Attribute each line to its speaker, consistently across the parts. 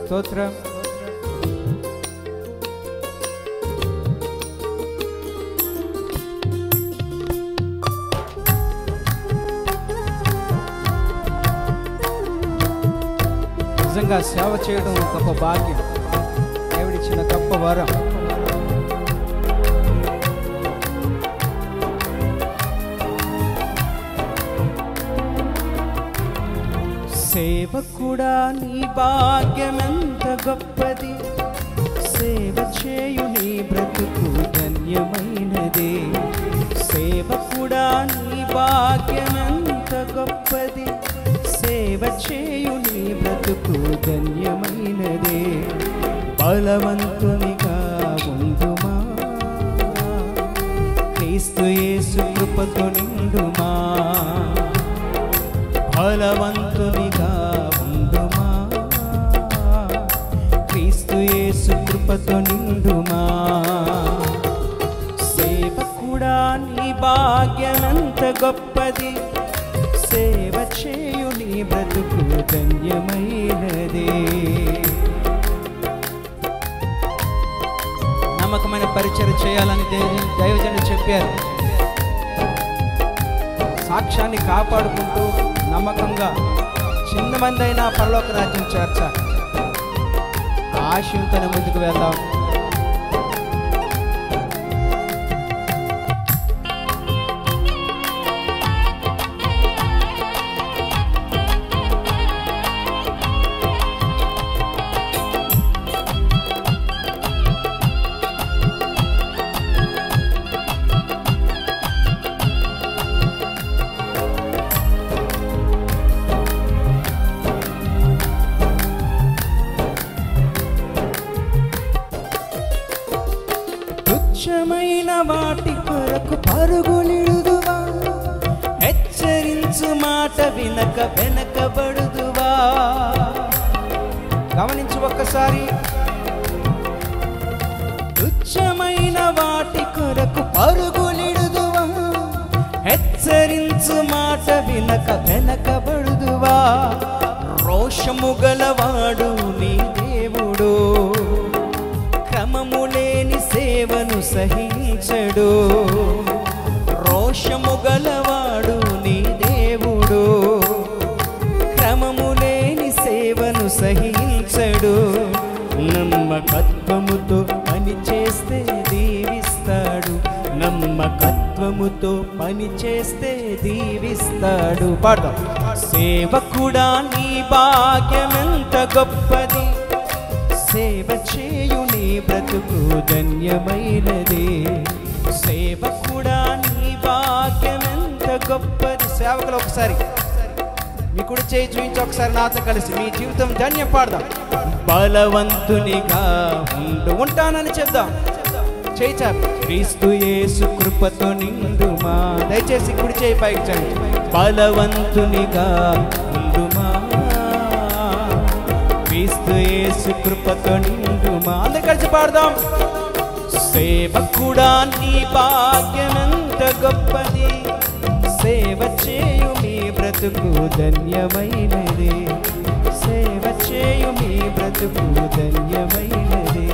Speaker 1: స్తోత్రం. నిజంగా సేవ చేయడం గొప్ప భాగ్యం, దేవుడిచ్చిన గొప్ప వరం. సేవకుడా నీ భాగ్యమెంత గొప్పది, సేవ చేయు నీ బ్రతుకు ధన్యమైనది. సేవకుడా నీ భాగ్యమెంత గొప్పది, సేవ చేయు నీ బ్రతుకు ధన్యమైనది. బలవంతునిగా ఉండుమా, క్రీస్తు యేసు కృపతో నిండుమా. బలవంతునిగా ఉండుమా, క్రీస్తు యేసు కృపతో నిండుమా. సేవకుడా నీ భాగ్యమంత గొప్పది, సేవ చేయు నీ బ్రతుకు ధన్యమైనది. నమ్మకమైన పరిచర్య చేయాలని దైవజనులు చెప్పారు. సాక్ష్యాన్ని కాపాడుకుంటూ నమ్మకంగా చిన్న మంది అయినా పరలోక రాజ్యం చేర్చాలి. ఆశయంతోనే ముందుకు వెళ్దాం. తుచ్చమైన వాటి కొరకు పరుగులిడుదువా, హెచ్చరించు మాట వినక వెనకబడుదువా. గమనించు ఒక్కసారి. తుచ్చమైన వాటి కొరకు పరుగులిడుదువా, హెచ్చరించు మాట వినక వెనకబడుదువా. రోషము గలవాడు నీ దేవుడు, క్రమము లేని సేవను సహించడు. రోషము గలవాడు నీ దేవుడు, క్రమము లేని సేవను సహించడు. నమ్మకత్వముతో పని చేస్తే దీవిస్తాడు, నమ్మకత్వముతో పని చేస్తే దీవిస్తాడు. పాడదాం. సేవకుడా నీ భాగ్యమెంత గొప్పది, సేవ చేయు నీ బ్రతుకు ధన్యమైనది. సేవకుడా నీ భాగ్యమెంత గొప్పది. సేవకులు ఒకసారి మీ కుడి చేయి చూపించి ఒకసారి నాతో కలిసి మీ జీవితం ధన్యం పాడదాం. బలవంతునిగా ఉంటానని చెప్దాం. చేయి చాపి. క్రీస్తు యేసు కృపతో నిండుమా. దయచేసి కుడి చేయి పైకి చండి. బలవంతునిగా ఉండుమా, క్రీస్తు యేసు కృపతో నిండుమా. అందరూ కలిసి పాడదాం. సేవకుడా నీ భాగ్యమెంత గొప్పది, సేవ చేయు మీ బ్రతుకు ధన్యమైనది. సేవ చేయు మీ బ్రతుకు ధన్యమైనది.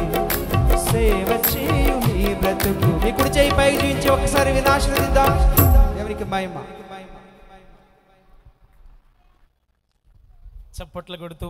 Speaker 1: సేవ చేయు మీ బ్రతుకు. మీ కుడి చేయి పైకి చూపించి ఒకసారి వినాశిద్దాం. ఎవరికి మహిమ. చప్పట్లు కొడుతూ